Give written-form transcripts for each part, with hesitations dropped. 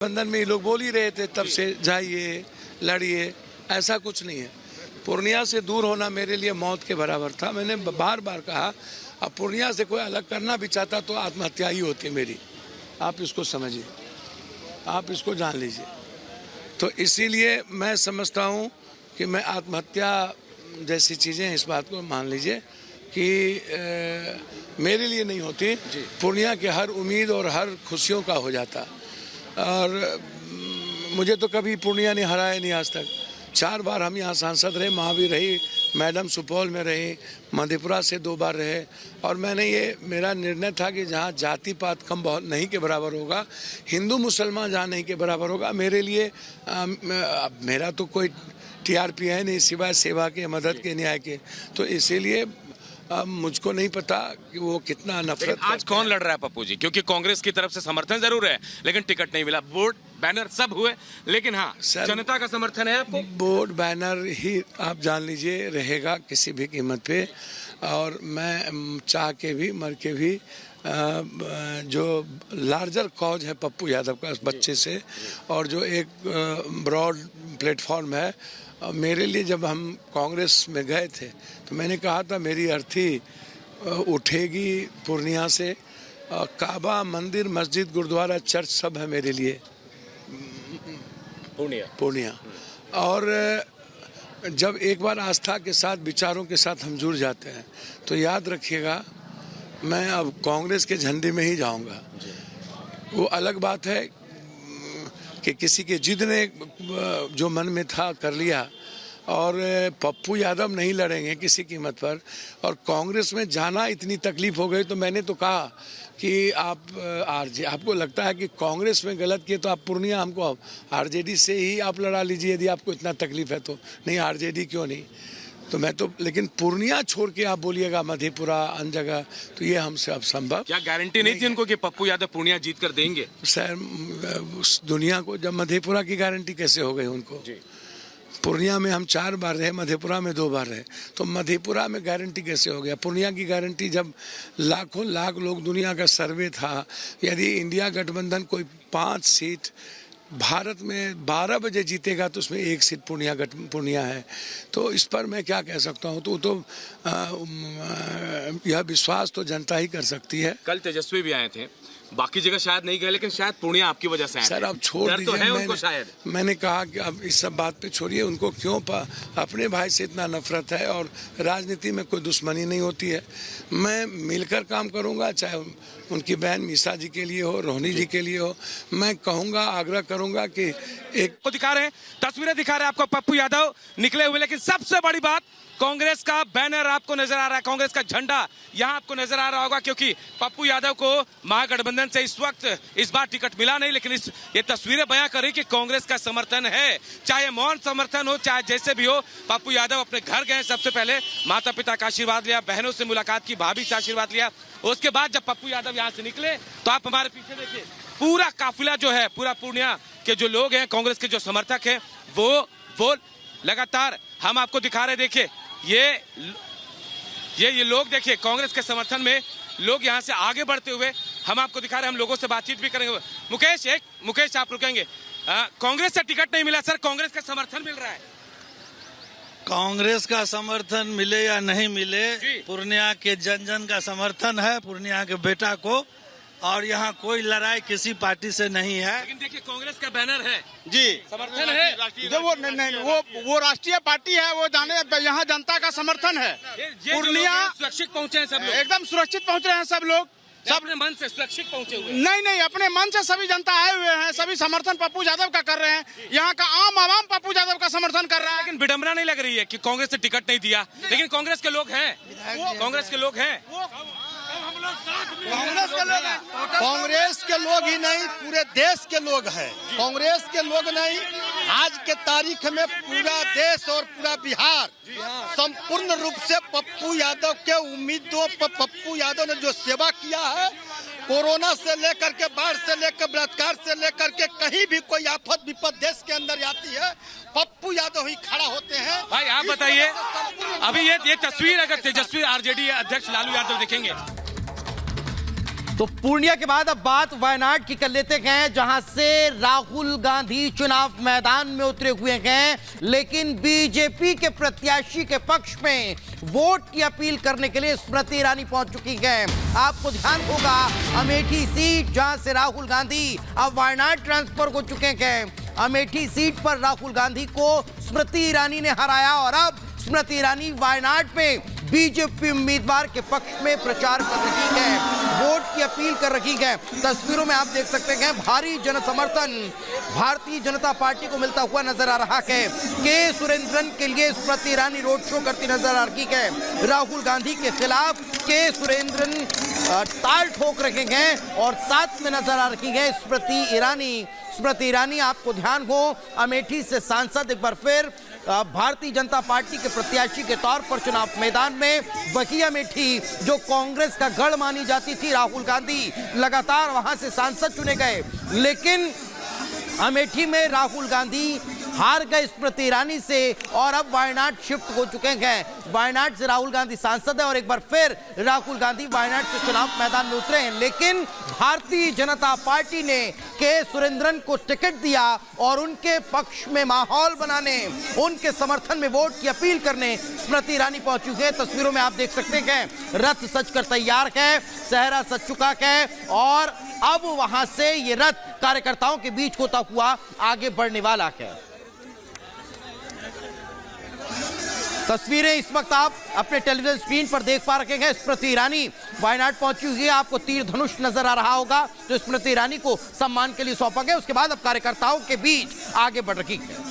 बंधन में ये लोग बोल ही रहे थे तब से जाइए लड़िए, ऐसा कुछ नहीं है। पूर्णिया से दूर होना मेरे लिए मौत के बराबर था। मैंने बार बार कहा, अब पूर्णिया से कोई अलग करना भी चाहता तो आत्महत्या ही होती मेरी। आप इसको समझिए, आप इसको जान लीजिए। तो इसीलिए मैं समझता हूँ कि मैं आत्महत्या जैसी चीज़ें, इस बात को मान लीजिए कि मेरे लिए नहीं होती, पूर्णिया के हर उम्मीद और हर खुशियों का हो जाता। और मुझे तो कभी पूर्णिया ने हराया नहीं आज तक। 4 बार हम यहाँ सांसद रहे, महावीर रही, मैडम सुपौल में रही, मधेपुरा से 2 बार रहे। और मैंने ये, मेरा निर्णय था कि जहाँ जाति पात कम बहुत नहीं के बराबर होगा, हिंदू मुसलमान जहाँ नहीं के बराबर होगा, मेरे लिए मेरा तो कोई टीआरपी है नहीं सिवाय सेवा के, मदद के, न्याय के। तो इसीलिए मुझको नहीं पता कि वो कितना नफरत। आज कौन लड़ रहा है पप्पू जी? क्योंकि कांग्रेस की तरफ से समर्थन जरूर है लेकिन टिकट नहीं मिला। बोर्ड बैनर सब हुए लेकिन हाँ, जनता का समर्थन है आपको? बोर्ड बैनर ही आप जान लीजिए रहेगा किसी भी कीमत पे। और मैं चाह के भी मर के भी जो लार्जर कॉज है पप्पू यादव का बच्चे से, और जो एक ब्रॉड प्लेटफॉर्म है, मेरे लिए जब हम कांग्रेस में गए थे तो मैंने कहा था मेरी अर्थी उठेगी पूर्णिया से। काबा, मंदिर, मस्जिद, गुरुद्वारा, चर्च सब है मेरे लिए पूर्णिया। और जब एक बार आस्था के साथ, विचारों के साथ हम जुड़ जाते हैं तो याद रखिएगा, मैं अब कांग्रेस के झंडे में ही जाऊंगा। वो अलग बात है कि किसी के जिद ने जो मन में था कर लिया, और पप्पू यादव नहीं लड़ेंगे किसी कीमत पर। और कांग्रेस में जाना इतनी तकलीफ हो गई तो मैंने तो कहा कि आप आपको लगता है कि कांग्रेस में गलत किए तो आप पूर्णिया हमको आरजेडी से ही आप लड़ा लीजिए, यदि आपको इतना तकलीफ है तो। नहीं, आरजेडी क्यों नहीं, तो मैं तो, लेकिन पूर्णिया छोड़ के आप बोलिएगा मधेपुरा अन्य जगह, तो ये हमसे अब संभव। क्या गारंटी नहीं थी उनको कि पप्पू यादव पूर्णिया जीत कर देंगे? सर, उस दुनिया को जब मधेपुरा की गारंटी कैसे हो गई उनको? पूर्णिया में हम 4 बार रहे, मधेपुरा में 2 बार रहे, तो मधेपुरा में गारंटी कैसे हो गया? पूर्णिया की गारंटी जब लाखों लाख लोग, दुनिया का सर्वे था, यदि इंडिया गठबंधन कोई 5 सीट भारत में 12 बजे जीतेगा तो उसमें 1 सीट पूर्णिया है। तो इस पर मैं क्या कह सकता हूँ? तो यह विश्वास तो जनता ही कर सकती है। कल तेजस्वी भी आए थे, बाकी जगह शायद नहीं गए, लेकिन शायद पूर्णिया आपकी वजह से आए। सर अब छोड़ दीजिए, तो है उनको शायद। मैंने कहा कि अब इस सब बात पे छोड़िए, उनको क्यों अपने भाई से इतना नफरत है, और राजनीति में कोई दुश्मनी नहीं होती है। मैं मिलकर काम करूंगा, चाहे उनकी बहन मीसा जी के लिए हो, रोहिणी जी के लिए हो। मैं कहूंगा, आग्रह करूंगा कि एक को दिखा रहे हैं, तस्वीरें दिखा रहे हैं आपको पप्पू यादव निकले हुए, लेकिन सबसे बड़ी बात, कांग्रेस का बैनर आपको नजर आ रहा है, कांग्रेस का झंडा यहां आपको नजर आ रहा होगा, क्योंकि पप्पू यादव को महागठबंधन से इस वक्त इस बार टिकट मिला नहीं, लेकिन ये तस्वीरें बयां कर रही कि कांग्रेस का समर्थन है, चाहे मौन समर्थन हो, चाहे जैसे भी हो। पप्पू यादव अपने घर गए, सबसे पहले माता पिता का आशीर्वाद लिया, बहनों से मुलाकात की, भाभी से आशीर्वाद लिया। उसके बाद जब पप्पू यादव यहाँ से निकले तो आप हमारे पीछे देखिए, पूरा काफिला जो है, पूरा पूर्णिया के जो लोग हैं, कांग्रेस के जो समर्थक हैं, वो लगातार हम आपको दिखा रहे। देखिए ये लोग, देखिए कांग्रेस के समर्थन में लोग यहाँ से आगे बढ़ते हुए हम आपको दिखा रहे हैं। हम लोगों से बातचीत भी करेंगे। मुकेश आप रुकेंगे? कांग्रेस से टिकट नहीं मिला सर, कांग्रेस का समर्थन मिल रहा है। कांग्रेस का समर्थन मिले या नहीं मिले, पूर्णिया के जन जन का समर्थन है, पूर्णिया के बेटा को, और यहाँ कोई लड़ाई किसी पार्टी से नहीं है। लेकिन देखिए कांग्रेस का बैनर है जी, समर्थन है। वो राष्ट्रीय पार्टी है, वो जाने यहाँ जनता का समर्थन है। पूर्णिया सुरक्षित पहुंचे हैं सब लोग, एकदम सुरक्षित पहुंच रहे हैं सब लोग, सब अपने मन से सुरक्षित पहुंचे हुए। नहीं, अपने मन से सभी जनता आए हुए हैं, सभी समर्थन पप्पू यादव का कर रहे हैं। यहाँ का आम आवाम पप्पू यादव का समर्थन कर रहा है। लेकिन विडंबना नहीं लग रही है कि कांग्रेस ने टिकट नहीं दिया, लेकिन कांग्रेस के लोग हैं, कांग्रेस के लोग हैं, कांग्रेस के लोग ही नहीं, पूरे देश के लोग हैं। कांग्रेस के लोग नहीं, आज के तारीख में पूरा देश और पूरा बिहार संपूर्ण रूप से पप्पू यादव के उम्मीदों पर, पप्पू यादव ने जो सेवा किया है, कोरोना से लेकर के, बाढ़ से लेकर, बलात्कार से लेकर के, कहीं भी कोई आफत विपद देश के अंदर आती है, पप्पू यादव ही खड़ा होते हैं। भाई आप बताइए, अभी ये तस्वीर अगर तेजस्वी आरजेडी अध्यक्ष लालू यादव देखेंगे तो पूर्णिया के बाद अब बात वायनाड की कर लेते हैं, जहां से राहुल गांधी चुनाव मैदान में उतरे हुए हैं, लेकिन बीजेपी के प्रत्याशी के पक्ष में वोट की अपील करने के लिए स्मृति ईरानी पहुंच चुकी हैं। आपको ध्यान होगा अमेठी सीट जहां से राहुल गांधी अब वायनाड ट्रांसफर हो चुके हैं। अमेठी सीट पर राहुल गांधी को स्मृति ईरानी ने हराया और अब स्मृति ईरानी वायनाड में बीजेपी उम्मीदवार के पक्ष में प्रचार कर रही है, वोट की अपील कर रही है। तस्वीरों में आप देख सकते हैं भारी जनसमर्थन भारतीय जनता पार्टी को मिलता हुआ नजर आ रहा है। के सुरेंद्रन के लिए स्मृति ईरानी रोड शो करती नजर आ रही है। राहुल गांधी के खिलाफ के सुरेंद्रन ताल ठोक रहे हैं और साथ में नजर आ रही है स्मृति ईरानी। स्मृति ईरानी, आपको ध्यान हो, अमेठी से सांसद एक बार फिर भारतीय जनता पार्टी के प्रत्याशी के तौर पर चुनाव मैदान में। वही अमेठी जो कांग्रेस का गढ़ मानी जाती थी, राहुल गांधी लगातार वहां से सांसद चुने गए, लेकिन अमेठी में राहुल गांधी हार गए स्मृति ईरानी से और अब वायनाड शिफ्ट हो चुके हैं। वायनाड से राहुल गांधी सांसद है और एक बार फिर राहुल गांधी वायनाड से चुनाव मैदान में उतरे हैं, लेकिन भारतीय जनता पार्टी ने के सुरेंद्रन को टिकट दिया और उनके पक्ष में माहौल बनाने, उनके समर्थन में वोट की अपील करने स्मृति ईरानी पहुंच चुके हैं। तस्वीरों में आप देख सकते हैं रथ सजकर तैयार है, सहरा सज चुका है और अब वहां से ये रथ कार्यकर्ताओं के बीच होता हुआ आगे बढ़ने वाला है। तस्वीरें इस वक्त आप अपने टेलीविजन स्क्रीन पर देख पा रहे हैं। स्मृति ईरानी वायनाड पहुंची हुई है, आपको तीर धनुष नजर आ रहा होगा जो स्मृति ईरानी को सम्मान के लिए सौंपा गया। उसके बाद अब कार्यकर्ताओं के बीच आगे बढ़ रही है।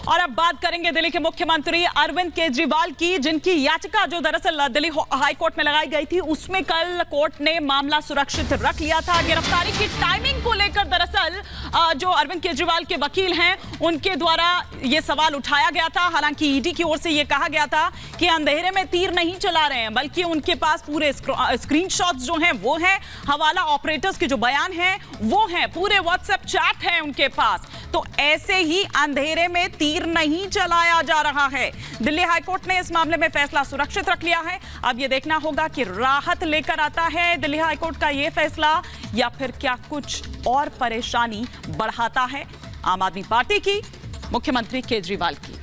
और अब बात करेंगे दिल्ली के मुख्यमंत्री अरविंद केजरीवाल की, जिनकी याचिका जो दरअसल दिल्ली हाई कोर्ट में लगाई गई थी, उसमें कल कोर्ट ने मामला सुरक्षित रख लिया था। गिरफ्तारी की टाइमिंग को लेकर दरअसल जो अरविंद केजरीवाल के वकील हैं उनके द्वारा यह सवाल उठाया गया था। हालांकि ईडी की ओर से यह कहा गया था कि अंधेरे में तीर नहीं चला रहे हैं, बल्कि उनके पास पूरे स्क्रीनशॉट्स जो हैं वो हैं, हवाला ऑपरेटर्स के जो बयान हैं वो हैं, पूरे व्हाट्सएप चैट है उनके पास। तो ऐसे ही अंधेरे में तीर नहीं चलाया जा रहा है। दिल्ली हाईकोर्ट ने इस मामले में फैसला सुरक्षित रख लिया है। अब यह देखना होगा कि राहत लेकर आता है दिल्ली हाईकोर्ट का यह फैसला या फिर क्या कुछ और परेशानी बढ़ाता है आम आदमी पार्टी की, मुख्यमंत्री केजरीवाल की।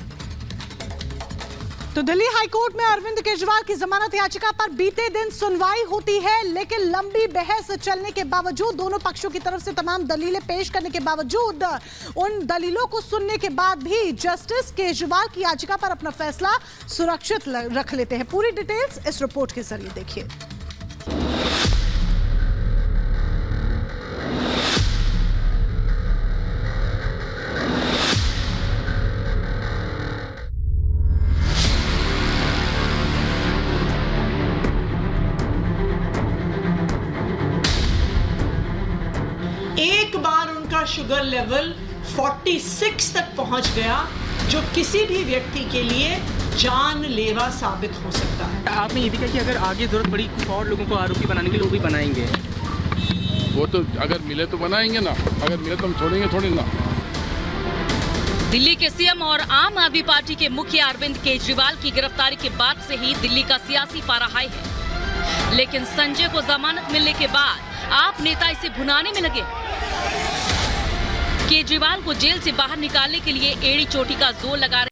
तो दिल्ली हाईकोर्ट में अरविंद केजरीवाल की जमानत याचिका पर बीते दिन सुनवाई होती है, लेकिन लंबी बहस चलने के बावजूद, दोनों पक्षों की तरफ से तमाम दलीलें पेश करने के बावजूद, उन दलीलों को सुनने के बाद भी जस्टिस केजरीवाल की याचिका पर अपना फैसला सुरक्षित रख लेते हैं। पूरी डिटेल्स इस रिपोर्ट के जरिए देखिए। एक बार उनका शुगर लेवल 46 तक पहुंच गया, जो किसी भी व्यक्ति के लिए जानलेवा साबित हो सकता है। आपने ये भी कहा कि अगर आगे जरूरत पड़ी कुछ और लोगों को आरोपी बनाने के लिए वो भी बनाएंगे। वो तो अगर मिले तो बनाएंगे ना, अगर मिले तो हम छोड़ेंगे थोड़ी ना। दिल्ली के सीएम और आम आदमी पार्टी के मुखिया अरविंद केजरीवाल की गिरफ्तारी के बाद से ही दिल्ली का सियासी पारा हाई है, लेकिन संजय को जमानत मिलने के बाद आप नेता इसे भुनाने में लगे। केजरीवाल को जेल से बाहर निकालने के लिए एड़ी चोटी का जोर लगा रहे